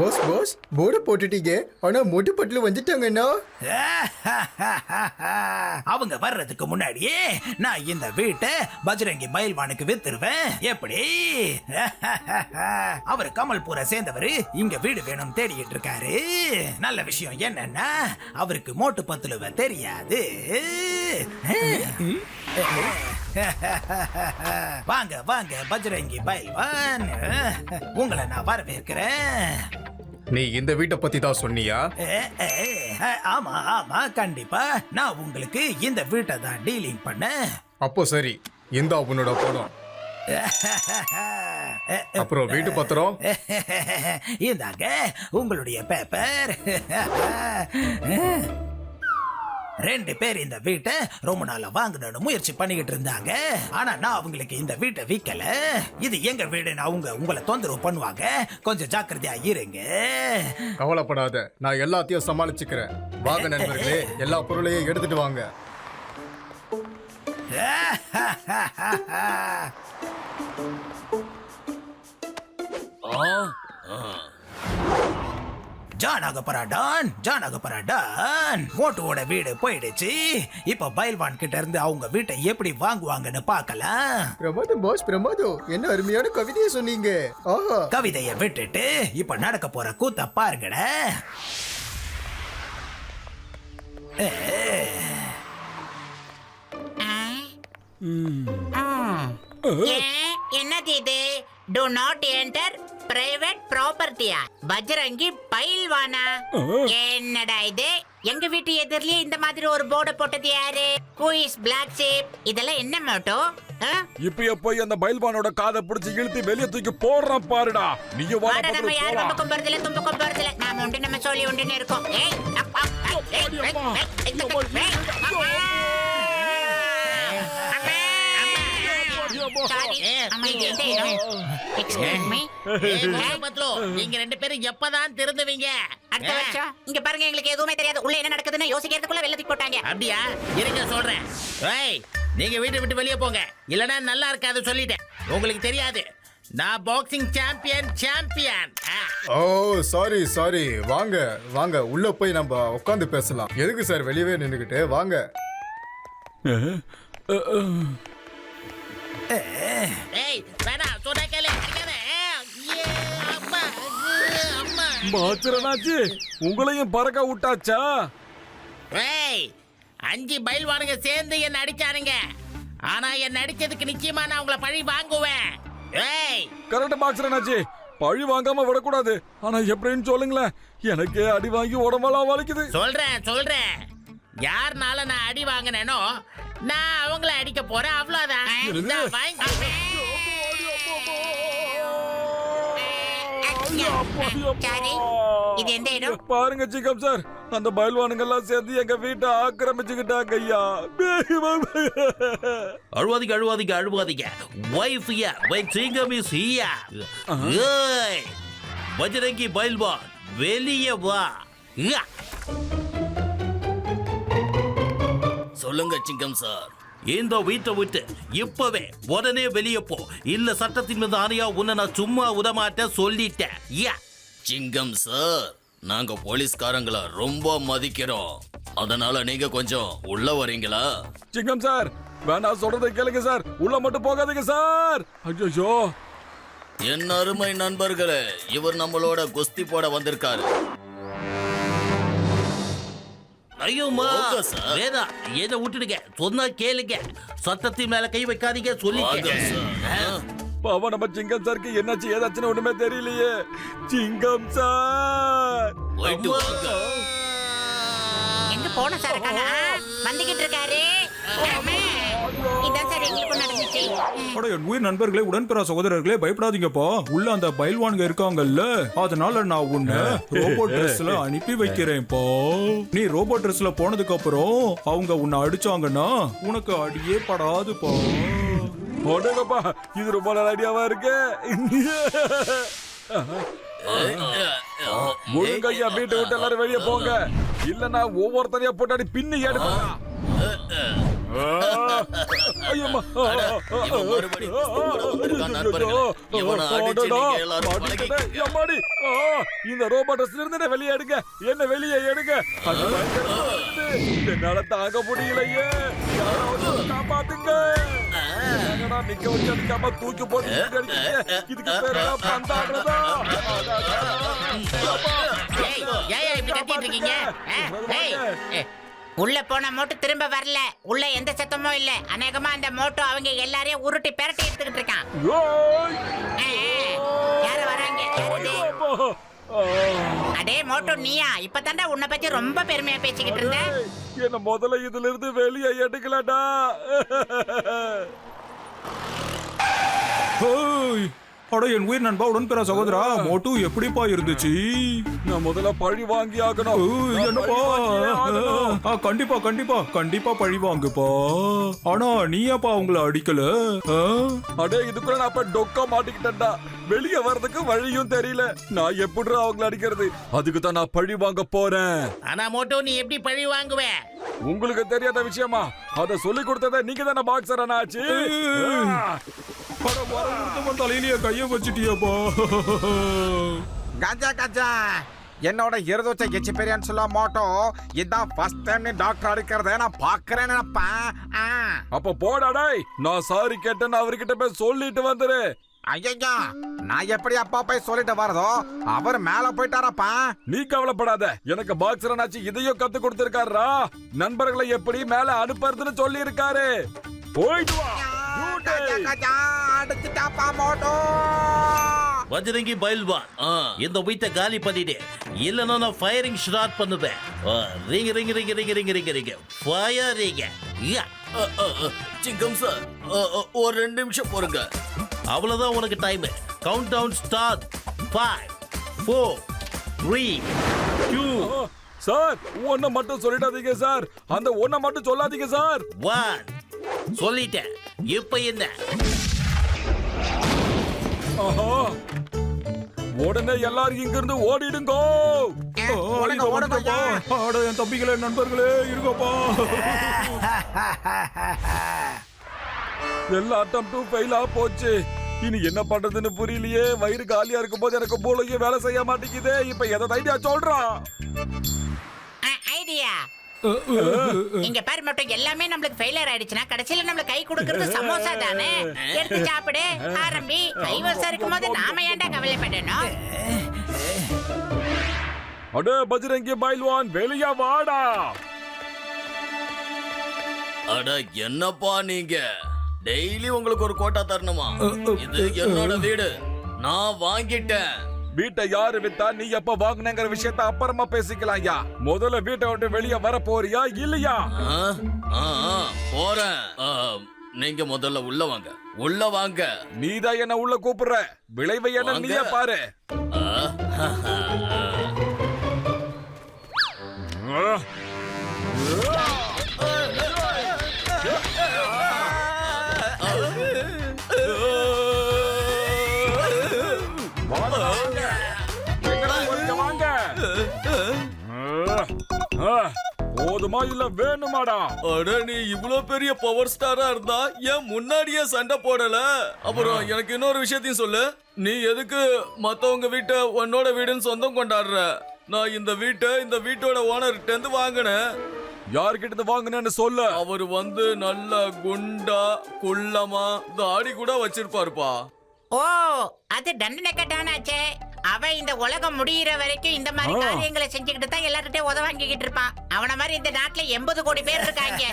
Pass pass board போட்டுட்டீங்க, ஆனா மோட்டு பட்டுல வந்துட்டாங்கண்ணா. அவங்க வர்றதுக்கு முன்னாடியே நான் இந்த வீட்டை பஜ்ரங்கி பயில்வானுக்கு வித்துருவேன். எப்படி? அவர் கமல்பூரை சேர்ந்தவரு இங்க வீடு வேணும் தேடிட்டு இருக்காரு. நல்ல விஷயம் என்னன்னா அவருக்கு மோட்டு பத்துலுவ தெரியாது. வாங்க வாங்க பஜ்ரங்கி பயில்வான், உங்களை நான் வரவேற்கிறேன். நீ இந்த வீட்டை பத்தி தான் சொன்னியா? ஆமா ஆமா கண்டிப்பா, நான் உங்களுக்கு இந்த வீட்டை தான் டீலிங் பண்ண. அப்போ சரி, இந்த உன்னோட பணம், அப்புறம் வீட்டு பத்திரம். இந்தாங்க உங்களுடைய பேப்பர். 2 பேர் இந்த வீட்டை ரொம்ப நாளா வாங்கணும்னு முயற்சி பண்ணிக்கிட்டு இருந்தாங்க. ஆனா நான் அவங்களுக்கு இந்த வீட்டை விற்கல. இது எங்க வீடுன்னு அவங்க உங்களை தொந்தரவு பண்ணுவாங்க. கொஞ்சம் ஜாக்கிரதையா இருங்க. கவலைப்படாத, நான் எல்லாத்தையும் சமாளிச்சுக்கிறேன். வாங்க நண்பர்களே, எல்லா பொருளையும் எடுத்துட்டு வாங்க. ஜானகபராடான் மோட்டுவோட வீடு போயிடுச்சு. இப்ப பயில்வான் கிட்ட இருந்து அவங்க வீட்டை எப்படி வாங்குவாங்கன்னு பார்க்கலாம். பிரமாதம் பாஸ், பிரமாதம். என்ன அருமையான கவிதையை சொன்னீங்க. ஆஹா, கவிதையை விட்டுட்டு இப்ப நடக்க போற கூத்த பாருங்கட. என்னது இது? டு நாட் என்டர் பிரைவேட் ப்ராப்பர்ட்டியா? பஜ்ரங்கி பயில்வானா? என்னடா இது? எங்க வீட்டு எதிரிலே இந்த மாதிரி ஒரு போர்டு போட்டது யாரு? Who is black sheep? இதெல்லாம் என்ன மோட்டோ? இப்ப போய் அந்த பயில்வானோட காதை பிடிச்சு இழுத்து வெளிய தூக்கி போடுறான் பாருடா. நீங்க வாடா நம்ம யார் ரொம்ப கொம்பறதுல தும்ப கொம்பறதுல நாம உண்டு நம்ம சொல்லி உண்டுன்னு இருக்கோம். ஏய் நீங்க 2 பேரும் எப்பதான் திருந்துவீங்க? அடுத்த வருஷம். இங்க பாருங்க, எங்களுக்கு எதுவுமே தெரியாது. உள்ள என்ன நடக்குதுன்னு யோசிக்கிறதுக்குள்ள வெள்ளத்துக்கு போட்டாங்க. அப்படியா? இருங்க சொல்றேன். ஏய், நீங்க வீட்டை விட்டு வெளியே போங்க, இல்லனா நல்லா இருக்காது சொல்லிட்டேன். உங்களுக்கு தெரியாது, நான் பாக்ஸிங் சாம்பியன். ஓ சாரி சாரி. வாங்க வாங்க, உள்ள போய் நம்ம உட்காந்து பேசலாம். எதுக்கு சார் வெளியவே நின்னுக்கிட்டு? வாங்க. ஏய் வேணா, சொன்னா கேளு. பாச்சரனாச்சி, உங்களையும் பறக்க விட்டாச்சா? ஏய், 5 பயில்வானுங்க சேர்ந்து என்ன அடிச்சானுங்க. ஆனா என்ன அடிச்சதுக்கு நிச்சயமா நான் உங்களை பழி வாங்குவேன். ஏய் கரெக்ட் பாச்சரனாச்சி, பழி வாங்காம விடக்கூடாது. ஆனா எப்படின்னு சொல்லுங்களேன், எனக்கே அடி வாங்கி உடம்பெல்லாம் வலிக்குது. சொல்றேன். யாருனால நான் அடி வாங்கினேனோ நான் அவங்கள அடிக்க போறேன், அவ்வளவுதான். இது எந்த இடம்? பாருங்க சிங்கம் சார், அந்த பயில்வானுங்க எல்லாம் சேர்ந்து எங்க வீட்டை ஆக்கிரமிச்சுக்கிட்டாங்க ஐயா. அழுவாதீங்க. வைஃப் யா, வை சிங்கம் இஸ் ஹியா. ஏய் பஜ்ரங்கி பயில்வான், வெளியே வா. சொல்லுங்க சிங்கம் சார். இந்த வீட்டை விட்டு இப்பவே உடனே வெளியே போ, இல்ல சட்டத்தின் மீது ஆணையா உன்னை நான் சும்மா விடமாட்டேன் சொல்லிட்டேன். சிங்கம் சார், நாங்க போலீஸ்காரங்கள ரொம்ப மதிக்கிறோம். அதனால நீங்க கொஞ்சம் உள்ள வரீங்களா? சிங்கம் சார், வேணா சொல்றதை கேளுங்க சார், உள்ள மட்டும் போகாதீங்க சார். ஐயோ, என் அருமை நண்பர்களே, இவர் நம்மளோட குஸ்தி போட வந்திருக்காரு. ஐயோமா வேதா, எதை விட்டுடுங்க, சொன்னா கேளுங்க, சட்டத்தின் மேல கை வைக்காதீங்க சொல்லிட்டேன். பாவம், நம்ம சிங்கம் சாருக்கு என்னாச்சு ஏதாச்சுன்னு ஒண்ணுமே தெரியலையே. சிங்கம் சார், எங்க போன சார் இருக்காங்க? வந்துகிட்டு இருக்காரு. இதான் சார் எங்களுக்கு நடந்துச்சு. என் உயிர் நண்பர்களே, உடன்பிறா சகோதரர்களே, பயப்படாதீங்கப்பா. உள்ள அந்த பயில்வான்கள் இருக்காங்கல்ல, அதனால நான் உன்னை ரோபோ ட்ரெஸ்ல அனுப்பி வைக்கிறேன்ப்பா. நீ ரோபோ ட்ரெஸ்ல போனதுக்கு அப்புறம் அவங்க உன்னை அடிச்சாங்கன்னா உனக்கு அடியே படாதுப்பா. போடுங்கப்பா, இது ரொம்ப நல்ல ஐடியாவா இருக்கு. ஒழுங்கையா வீட்டை விட்டு எல்லாரும் வெளியே போங்க, இல்லன்னா ஒவ்வொருத்தரையா போட்டாடி பின்னி எடுப்பா. ஐயம்மா. அட, இவன் மறுபடியும் குஸ்தி போட வந்திருக்கான் நண்பர்களே. இவனை அடிச்சு நீங்க எல்லாரும் பழகிக்கங்க. அம்மாடி. இந்த ரோபோட்டஸ்ல இருந்து என்ன வெளியே எடுங்க, என்ன வெளியே எடுங்க. அது பயங்கரமா இருக்குது. என்னால தாங்க முடியலையே, யாராவது காப்பாத்துங்க. என்னடா நிக்க வச்சு அடிக்காம தூக்கி போட்டு அடிக்கிறீங்க? இதுக்கு பேரு பந்தாடுறதா? ஏய், ஏன் இப்படி கத்திட்டு இருக்கீங்க? ஏய், ஏய். உள்ள போன மோட்டு திரும்ப வரல. உள்ள எந்த சத்தமும் இல்ல. அநேகமா அந்த மோட்டோ அவங்க எல்லாரையும் உருட்டி பெரட்டி எடுத்துக்கிட்டு இருக்கான். யாரு வராங்க? யாரு இது? அடே மோட்டோ, நீயா? இப்பதான்டா உன்னை பத்தி ரொம்ப பெருமையா பேசிக்கிட்டு இருந்த. என்ன முதல்ல இதுல இருந்து வெளியே எடுக்கலடா. ஹேய், அட என் உயிர் நண்பா உடன்பிற சகோதரா, மோட்டு எப்படிப்பா இருந்துச்சு? நான் முதல்ல பழி வாங்கி ஆகணும். ஏய், என்னப்பா? கண்டிப்பா கண்டிப்பா கண்டிப்பா பழி வாங்குப்பா. ஆனா நீயாப்பா அவங்கள அடிக்கல? அடே இதுக்குள்ள நான் அப்ப டொக்கா மாட்டிக்கிட்டேன்டா. வெளியே வர்றதுக்கு வழியும் தெரியல. நான் எப்படி அவங்கள அடிக்கிறது? அதுக்கு தான் நான் பழி வாங்க போறேன். ஆனா மோட்டோ, நீ எப்படி பழி வாங்குவ? உங்களுக்கு தெரியாத விஷயமா? அத சொல்லி கொடுத்தத நீங்க தானே பாக்ஸர் ஆச்சு. தலையிலேயே கைய வச்சுட்டியாப்பா. கஜா கஜா, என்னோட இருதோச்ச எக்ஸ்பீரியன்ஸ் சொல்ல மாட்டோம். இதான் ஃபர்ஸ்ட் டைம் நீ டாக்டர் அடிக்கிறத நான் பாக்குறேன்னு நினைப்பேன். அப்ப போடா டேய். நான் சாரி கேட்டேன்னு அவர்கிட்ட போய் சொல்லிட்டு வந்துரு. ஐயா, நான் எப்படி அப்பா போய் சொல்லிட்டு வரதோ, அவர் மேல போயிட்டாரப்பா. நீ கவலைப்படாத, எனக்கு பாக்ஸர் ஆச்சு இதையும் கத்து கொடுத்திருக்காரா. நண்பர்களை எப்படி மேல அனுப்புறதுன்னு சொல்லி இருக்காரு. போயிட்டு வா. அடிச்சுட்டாப்பா மோட்டோ. பஜ்ரங்கி பைல்வான், இந்த வீட்டை காலி பண்ணிடு, இல்லைன்னா நான் ஃபயரிங் ஸ்டார்ட் பண்ணுவேன். Ring ring ring ring ring ring ring firing. Singam sir, ஒரு 2 நிமிஷம் பொறுங்க. அவ்வளவுதான் உனக்கு time. Count down start. 5 4 3 2 sir, ஒன்ன மட்டும் சொல்லிடாதீங்க சார். அந்த ஒன்ன மட்டும் சொல்லாதீங்க சார். 1. சொல்லிட்டேன். இப்ப என்ன? ஆஹா, உடனே எல்லாரும் இங்க இருந்து ஓடிடுங்க. அட என் தம்பிகளே, நண்பர்களே, இருங்கப்பா. எல்லா அட்டம்ப்டும் ஃபெயிலா போச்சு. இனி என்ன பண்றதுன்னு புரியலையே. வயிறு காலியா இருக்கும் போது எனக்கு மூளையே வேலை செய்ய மாட்டேங்குதே. இப்ப எதை ஐடியா சொல்றான்? ஐடியா இங்க பாரு மட்டும், எல்லாமே நம்மளுக்கு ஃபெயிலியர் ஆயிடுச்சுன்னா கடைசியில நம்மளுக்கு கை கொடுக்கிறது சமோசா தானே. எடுத்து சாப்பிடு, ஆரம்பி. கைவசம் இருக்கும்போது நாம ஏன்டா கவலைப்படணும்? அடே பஜ்ரங்கி பைல்வான், வெளியா வாடா. அட என்னப்பா நீங்க டெய்லி உங்களுக்கு ஒரு கோட்டா தரணுமா? இது என்னோட வீடு, நான் வாங்கிட்டேன். வீட்டை யாரு வித்தா நீ எப்ப வாங்கினங்கிற விஷயத்த அப்புறமா பேசிக்கலாம். யா, முதல்ல வீட்டை விட்டு வெளியே வர போறியா இல்லையா? போறேன். நீங்க முதல்ல உள்ள வாங்க, உள்ள வாங்க. நீதான் என்ன உள்ள கூப்பிடுற. விளைவை என்ன நீயே பாரு. போதுமா இல்ல வேணுமாடா? அட, நீ இவ்வளவு பெரிய பவர் ஸ்டாரா இருந்தா ஏன் முன்னாடியே சண்டை போடல? அப்புறம் எனக்கு இன்னொரு விஷயத்தையும் சொல்லு. நீ எதுக்கு மத்தவங்க வீட்டை உன்னோட வீடுன்னு சொந்தம் கொண்டாடுற? நான் இந்த வீட்டோட ஓனர்கிட்ட இருந்து வாங்கினேன். யார்கிட்ட இருந்து வாங்கினேன்னு சொல்லு. அவர் வந்து நல்ல குண்டா குள்ளமா தாடி கூட வச்சிருப்பாருப்பா. ஓ, அது தண்டனை கட்டானாச்சே. அவன் இந்த உலகம் முடியிற வரைக்கும் இந்த மாதிரி காரியங்களை செஞ்சுக்கிட்டு தான் எல்லார்கிட்டயும் உதவ வாங்கிக்கிட்டு இருப்பான். அவன மாதிரி இந்த நாட்டுல 80 கோடி பேர் இருக்காங்க.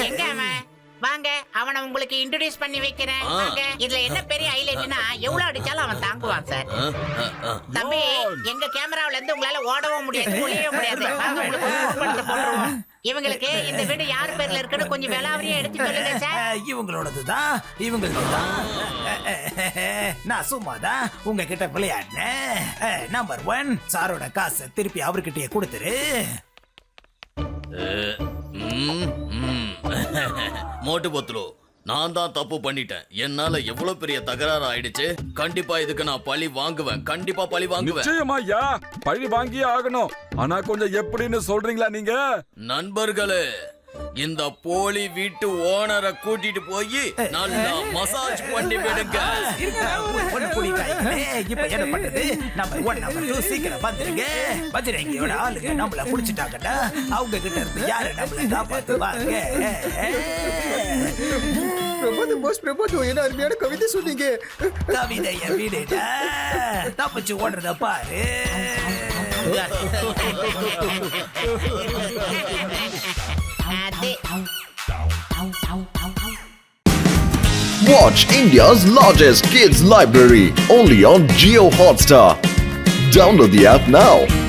எங்க அவன்? வாங்க, அவனை உங்களுக்கு இன்ட்ரோடியூஸ் பண்ணி வைக்கிறேன். வாங்க. இதுல என்ன பெரிய ஹைலைட்னா, எவ்வளவு அடிச்சாலும் அவன் தாங்குவான் சார். தம்பி, எங்க கேமராவில இருந்து உங்களால ஓடவும் முடியாது, ஒளியவும் முடியாது. வாங்க, உங்களுக்கு ஒரு படத்தை போட்டுருவோம். இவங்களுக்கு இந்த வீடு யார் பேர்ல இருக்குன்னு கொஞ்சம் விலாவரியா எடுத்து சொல்லுங்க சார். இவங்களோடதுதான், இவங்களதுதான். நான் சும்மாதான் உங்ககிட்ட விளையாடினேன். நம்பர் 1, சாரோட காசை திருப்பி அவர்கிட்டயே கொடுத்துரு. மோட்டு பத்ரு, நான் தான் தப்பு பண்ணிட்டேன். என்னால எவ்வளவு பெரிய தகராறு ஆயிடுச்சு. கண்டிப்பா இதுக்கு நான் பழி வாங்குவேன். கண்டிப்பா பழி வாங்குவேன். நிச்சயமா ஐயா, பழி வாங்கியே ஆகணும். ஆனா கொஞ்சம் எப்படின்னு சொல்றீங்களா நீங்க? நண்பர்களே, இந்த போலி வீட்டு ஓனரை கூட்டிட்டு போய் நல்லா மசாஜ் பண்ணி விடுங்க. ஒண்ணு புடிக்காய்களே. இப்ப என்ன பண்றது? நம்பர் 1 நம்பர் 2 சீக்கிரம் வந்துருங்க. பஜ்ரங்கியோட ஆளுங்க நம்மள புடிச்சிட்டாங்கன்னா அவங்க கிட்ட இருந்து யாரு நம்மள காப்பாத்துவாங்க? பிரமாதம் பாஸ், பிரமாதம். என்ன அருமையான கவிதை சொன்னீங்க. கவிதைய விடுடா, தப்பிச்சு ஓடுறத பாரு. அது Watch India's largest kids library only on Jio Hotstar. Download the app now.